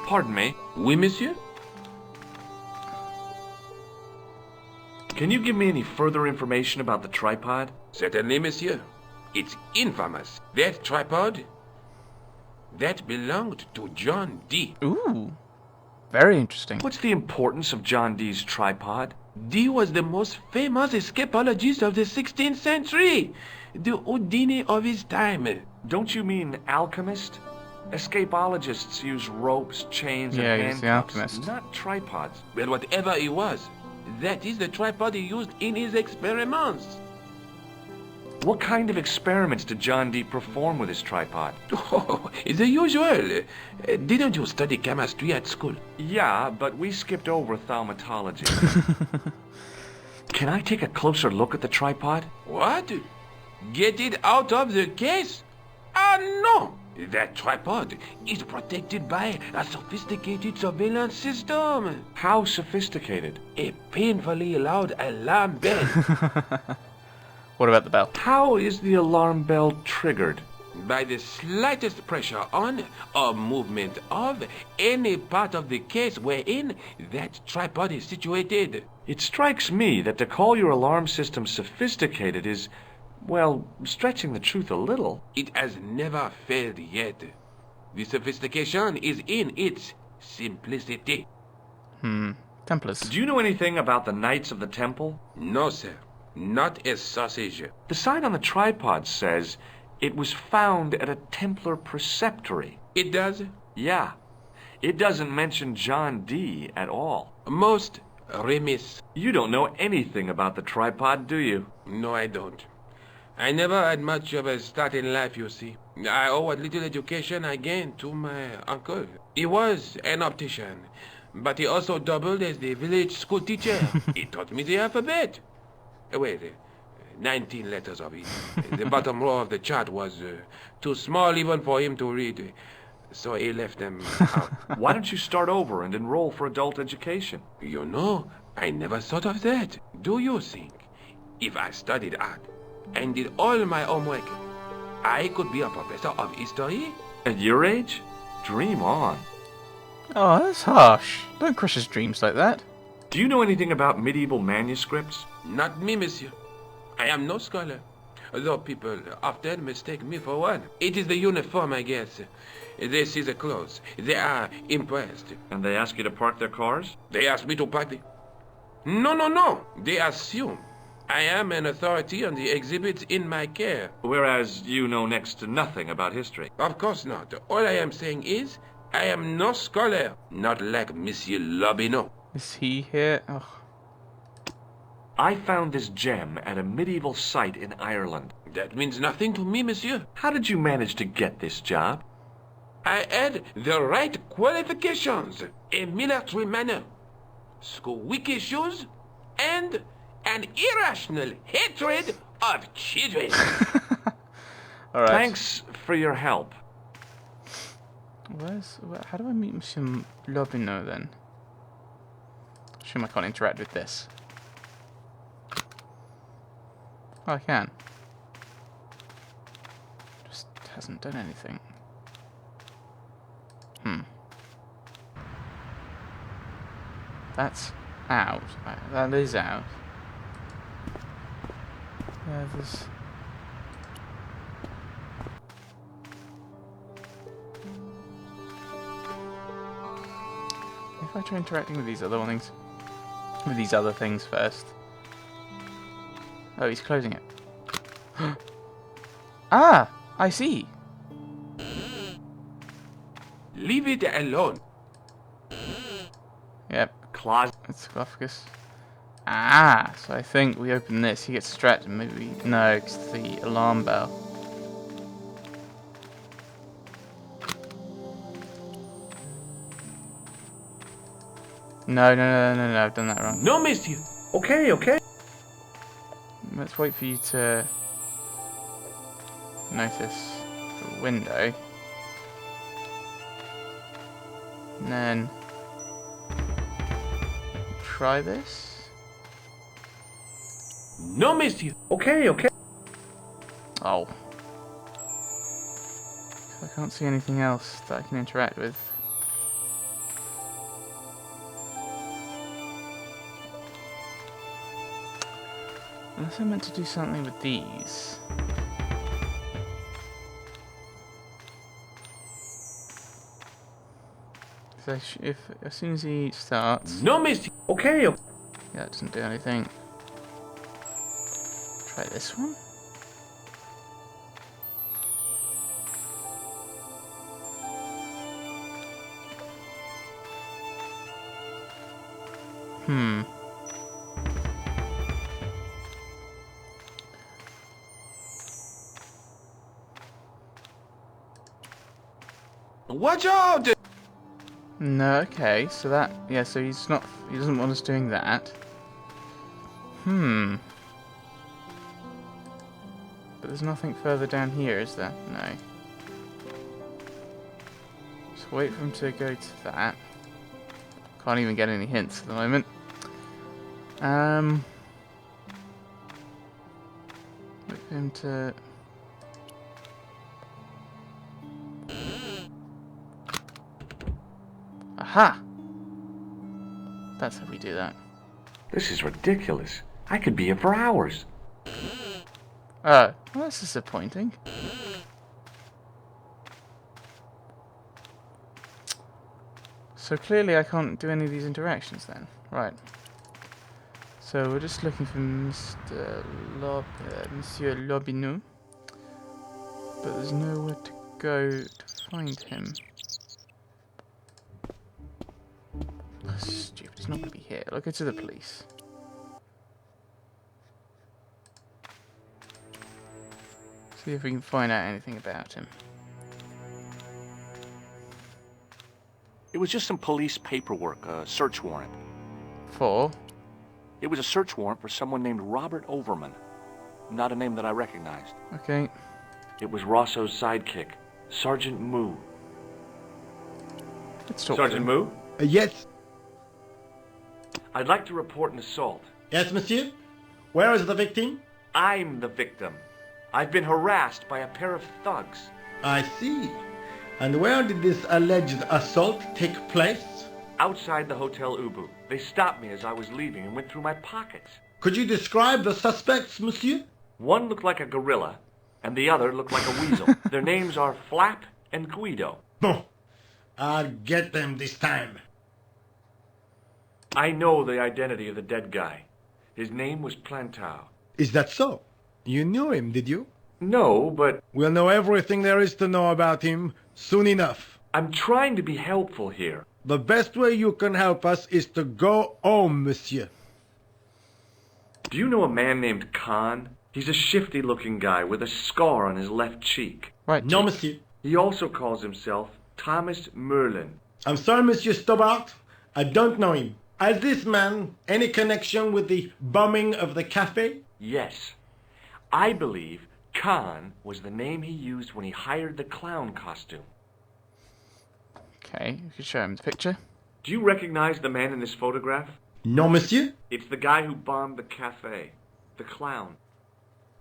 Pardon me. Oui, monsieur? Can you give me any further information about the tripod? Certainly, monsieur. It's infamous. That tripod, that belonged to John Dee. Ooh. Very interesting. What's the importance of John Dee's tripod? Dee was the most famous escapologist of the 16th century. The Houdini of his time. Don't you mean alchemist? Escapologists use ropes, chains, Yeah, and he's the handcuffs, alchemist. not tripods. Well, whatever it was, that is the tripod he used in his experiments. What kind of experiments did John Dee perform with his tripod? Oh, the usual. Didn't you study chemistry at school? Yeah, but we skipped over thaumatology. Can I take a closer look at the tripod? What? Get it out of the case? Ah, no! That tripod is protected by a sophisticated surveillance system. How sophisticated? A painfully loud alarm bell. What about the bell? How is the alarm bell triggered? By the slightest pressure on or movement of any part of the case wherein that tripod is situated. It strikes me that to call your alarm system sophisticated is, well, stretching the truth a little. It has never failed yet. The sophistication is in its simplicity. Templars. Do you know anything about the Knights of the Temple? No, sir. Not a sausage. The sign on the tripod says it was found at a Templar preceptory. It does? Yeah. It doesn't mention John Dee at all. Most remiss. You don't know anything about the tripod, do you? No, I don't. I never had much of a start in life, you see. I owe what little education I gained to my uncle. He was an optician, but he also doubled as the village school teacher. He taught me the alphabet. Wait, 19 letters of it. The bottom row of the chart was too small even for him to read, so he left them out. Why don't you start over and enroll for adult education? You know, I never thought of that. Do you think if I studied art and did all my homework, I could be a professor of history? At your age? Dream on. Oh, that's harsh. Don't crush his dreams like that. Do you know anything about medieval manuscripts? Not me, monsieur. I am no scholar, though people often mistake me for one. It is the uniform, I guess. They see the clothes. They are impressed. And they ask you to park their cars? They ask me to park the... No. They assume I am an authority on the exhibits in my care. Whereas you know next to nothing about history. Of course not. All I am saying is, I am no scholar, not like Monsieur Lobineau. Is he here? Oh. I found this gem at a medieval site in Ireland. That means nothing to me, monsieur. How did you manage to get this job? I had the right qualifications, a military manner, squeaky issues, and an irrational hatred of children. All right. Thanks for your help. How do I meet Monsieur Lobineau then? I assume I can't interact with this. Oh, I can. Just hasn't done anything. That's out. That is out. There's... If I try interacting with these other things, first. Oh, he's closing it. Ah, I see. Leave it alone. Yep, Closet. it's sarcophagus. Ah, so I think we open this. He gets distracted. Maybe no, it's the alarm bell. No, I've done that wrong. No, monsieur. Okay. Let's wait for you to notice the window. And then try this. No, monsieur. Okay. Oh. I can't see anything else that I can interact with. Unless I meant to do something with these. So if as soon as he starts, No mistake. Okay. yeah, it doesn't do anything. Try this one. Hmm. Watch out! No, okay, so that, yeah, so he doesn't want us doing that. Hmm. But there's nothing further down here, is there? No. So wait for him to go to that. Can't even get any hints at the moment. Wait for him to... Aha! That's how we do that. This is ridiculous. I could be here for hours. Oh, well, that's disappointing. So clearly I can't do any of these interactions then. Right. So we're just looking for Monsieur Lobineau. But there's nowhere to go to find him. Oh, stupid, he's not going to be here. I'll go to the police. See if we can find out anything about him. It was just some police paperwork, a search warrant. For? It was a search warrant for someone named Robert Overman. Not a name that I recognized. Okay. It was Rosso's sidekick, Sergeant Moo. Let's talk Sergeant to him. Moo? Yes. I'd like to report an assault. Yes, monsieur? Where is the victim? I'm the victim. I've been harassed by a pair of thugs. I see. And where did this alleged assault take place? Outside the Hotel Ubu. They stopped me as I was leaving and went through my pockets. Could you describe the suspects, monsieur? One looked like a gorilla, and the other looked like a weasel. Their names are Flap and Guido. Bon. I'll get them this time. I know the identity of the dead guy. His name was Plantau. Is that so? You knew him, did you? No, but We'll know everything there is to know about him soon enough. I'm trying to be helpful here. The best way you can help us is to go home, monsieur. Do you know a man named Khan? He's a shifty-looking guy with a scar on his left cheek. Right. No, Chief. monsieur. He also calls himself Thomas Merlin. I'm sorry, monsieur Stobart. I don't know him. Has this man any connection with the bombing of the cafe? Yes. I believe Khan was the name he used when he hired the clown costume. Okay, you can show him the picture. Do you recognize the man in this photograph? No, monsieur. It's the guy who bombed the cafe. The clown.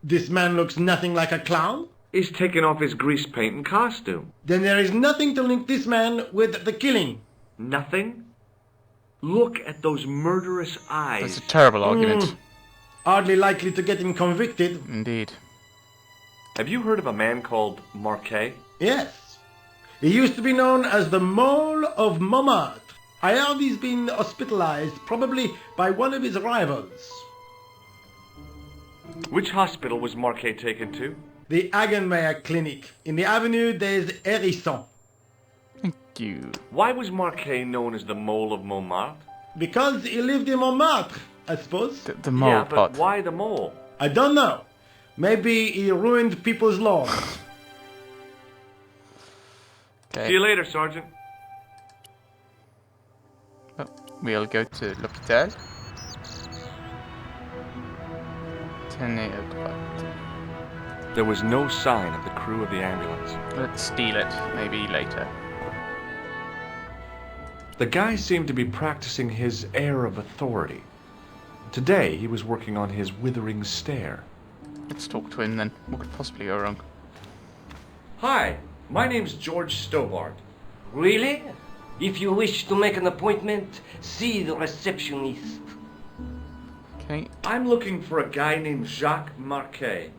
This man looks nothing like a clown. He's taken off his grease paint and costume. Then there is nothing to link this man with the killing. Nothing? Look at those murderous eyes. That's a terrible argument. Hardly likely to get him convicted. Indeed. Have you heard of a man called Marquet? Yes. He used to be known as the Mole of Montmartre. I heard he's been hospitalized, probably by one of his rivals. Which hospital was Marquet taken to? The Hagenmeyer Clinic, in the Avenue des Hérissons. Thank you. Why was Marquet known as the Mole of Montmartre? Because he lived in Montmartre, I suppose. The mole yeah, pot. but why the mole? I don't know. Maybe he ruined people's lives. Okay. See you later, Sergeant. Oh, we'll go to l'hôpital. 10 o'clock. There was no sign of the crew of the ambulance. Let's steal it. Maybe later. The guy seemed to be practicing his air of authority. Today, he was working on his withering stare. Let's talk to him then. What could possibly go wrong? Hi, my name's George Stobart. Really? If you wish to make an appointment, see the receptionist. Okay. I'm looking for a guy named Jacques Marquet.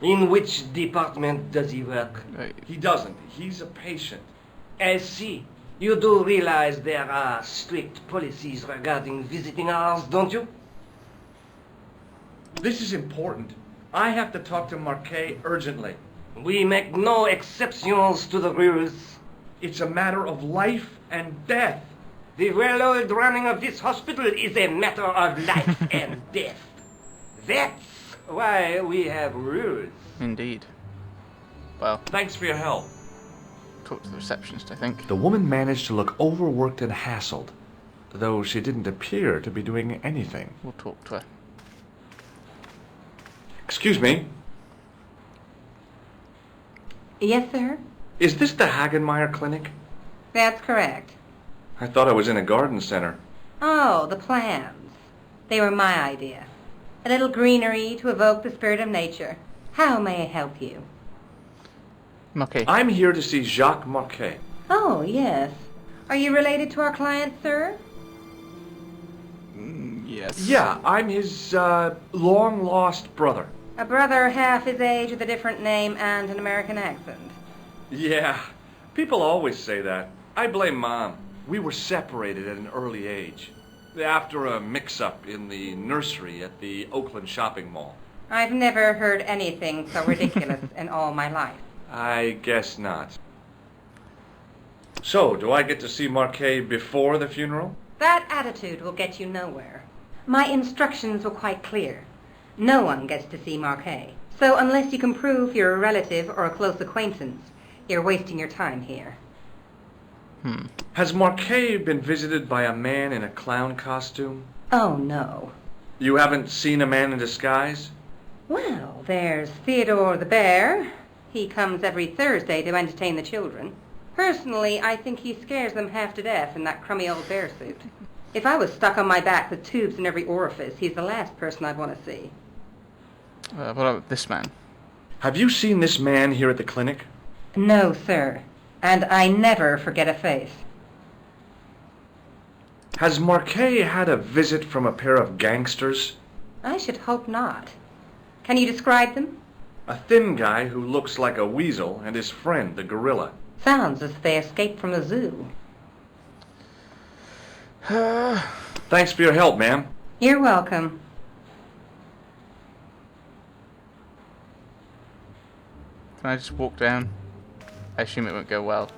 In which department does he work? He doesn't. He's a patient. I see. You do realize there are strict policies regarding visiting hours, don't you? This is important. I have to talk to Marquet urgently. We make no exceptions to the rules. It's a matter of life and death. The well-oiled running of this hospital is a matter of life and death. That's why we have rules. Indeed. Well, Thanks for your help. talk to the receptionist, I think. The woman managed to look overworked and hassled, though she didn't appear to be doing anything. We'll talk to her. Excuse me, Yes, sir? is this the Hagenmeyer Clinic? That's correct. I thought I was in a garden center. Oh, the plans. They were my idea. A little greenery to evoke the spirit of nature. How may I help you? Okay. I'm here to see Jacques Marquet. Oh, yes. Are you related to our client, sir? Yes. Yeah, I'm his, long-lost brother. A brother half his age with a different name and an American accent. Yeah, people always say that. I blame Mom. We were separated at an early age, after a mix-up in the nursery at the Oakland shopping mall. I've never heard anything so ridiculous in all my life. I guess not. So, do I get to see Marquet before the funeral? That attitude will get you nowhere. My instructions were quite clear. No one gets to see Marquet. So unless you can prove you're a relative or a close acquaintance, you're wasting your time here. Has Marquet been visited by a man in a clown costume? Oh, no. You haven't seen a man in disguise? Well, there's Theodore the Bear. He comes every Thursday to entertain the children. Personally, I think he scares them half to death in that crummy old bear suit. If I was stuck on my back with tubes in every orifice, he's the last person I'd want to see. What about this man? Have you seen this man here at the clinic? No, sir. And I never forget a face. Has Marquet had a visit from a pair of gangsters? I should hope not. Can you describe them? A thin guy who looks like a weasel and his friend, the gorilla. Sounds as if they escaped from the zoo. Thanks for your help, ma'am. You're welcome. Can I just walk down? I assume it won't go well.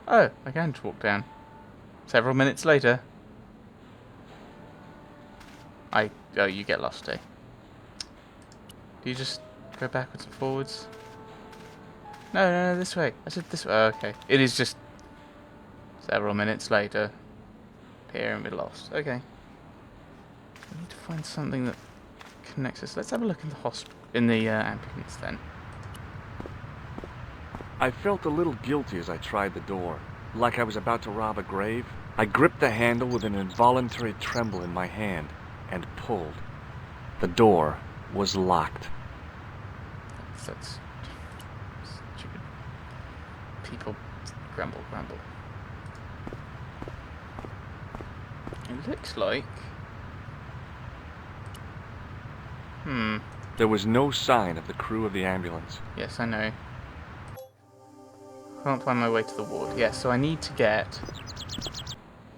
Oh, I can just walk down. Several minutes later. Oh, you get lost, eh? Do you just go backwards and forwards? No, this way. I said this way. Oh, okay. It is just several minutes later. Here and we're lost. Okay. We need to find something that connects us. Let's have a look in the ambulance then. I felt a little guilty as I tried the door, like I was about to rob a grave. I gripped the handle with an involuntary tremble in my hand and pulled. The door was locked. That's stupid. People grumble. It looks like... There was no sign of the crew of the ambulance. Yes, I know. Can't find my way to the ward. Yes, so I need to get...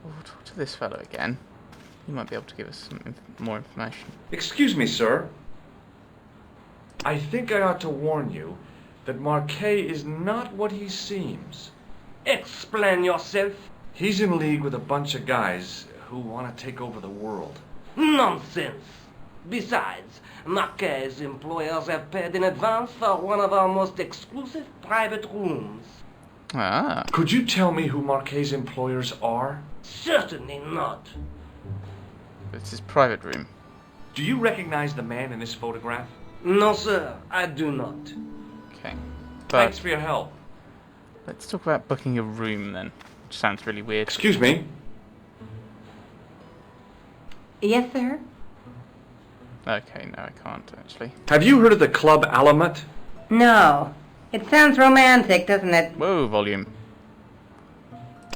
We'll talk to this fellow again. He might be able to give us some more information. Excuse me, sir. I think I ought to warn you that Marquet is not what he seems. Explain yourself. He's in league with a bunch of guys who want to take over the world. Nonsense. Besides, Marquet's employers have paid in advance for one of our most exclusive private rooms. Ah. Could you tell me who Marquet's employers are? Certainly not. It's his private room. Do you recognize the man in this photograph? No, sir, I do not. Okay. Thanks But for your help. let's talk about booking a room then. Which sounds really weird. Excuse me. Yes, sir? Okay, no, I can't actually. Have you heard of the Club Alamet? No. It sounds romantic, doesn't it? Whoa, volume.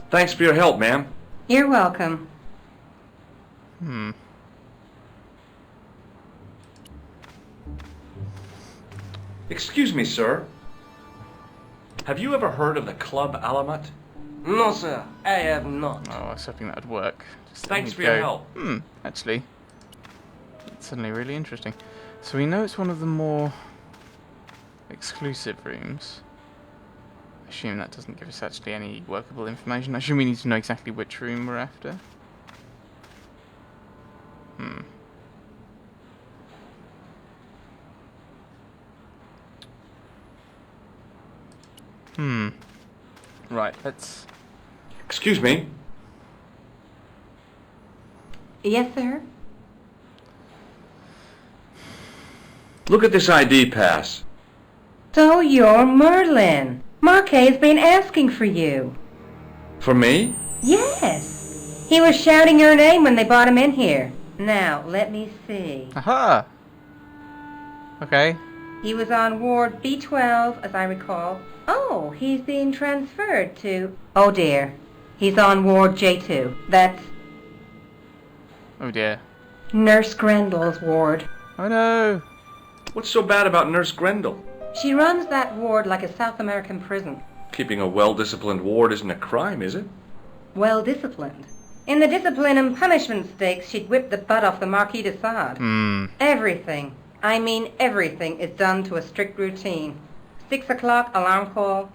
Thanks for your help, ma'am. You're welcome. Excuse me, sir. Have you ever heard of the Club Alamat? No, sir, I have not. Oh, I was hoping that would work. Just let Thanks me for your go. help. Actually, it's suddenly really interesting. So we know it's one of the more exclusive rooms. I assume that doesn't give us actually any workable information. I assume we need to know exactly which room we're after. Right, let's... Excuse me. Yes, sir? Look at this ID pass. So you're Merlin. Marquet's been asking for you. For me? Yes. He was shouting your name when they brought him in here. Now, let me see. Aha! Okay. He was on Ward B12, as I recall. Oh, he's being transferred to... Oh dear. He's on Ward J2. That's Oh dear. Nurse Grendel's ward. Oh no! What's so bad about Nurse Grendel? She runs that ward like a South American prison. Keeping a well-disciplined ward isn't a crime, is it? Well disciplined. In the discipline and punishment stakes, she'd whip the butt off the Marquis de Sade. Everything, I mean everything, is done to a strict routine. 6 o'clock alarm call,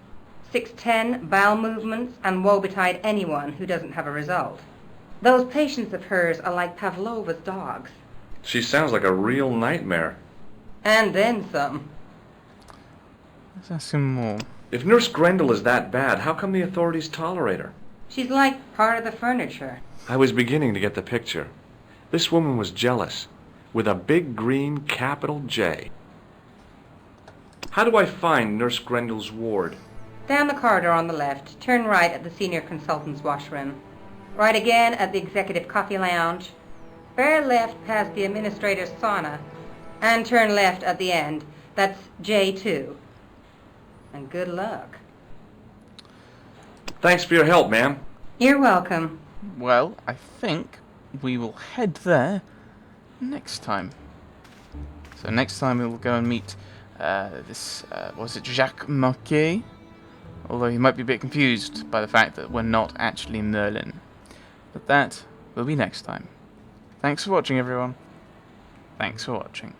6:10 bowel movements, and woe betide anyone who doesn't have a result. Those patients of hers are like Pavlova's dogs. She sounds like a real nightmare. And then some. Let's ask him more. If Nurse Grendel is that bad, how come the authorities tolerate her? She's like part of the furniture. I was beginning to get the picture. This woman was jealous, with a big green capital J. How do I find Nurse Grendel's ward? Down the corridor on the left, turn right at the senior consultant's washroom. Right again at the executive coffee lounge. Bear left past the administrator's sauna. And turn left at the end. That's J2. And good luck. Thanks for your help, ma'am. You're welcome. Well, I think we will head there next time. So next time we will go and meet was it Jacques Marquet? Although he might be a bit confused by the fact that we're not actually Merlin. But that will be next time. Thanks for watching, everyone. Thanks for watching.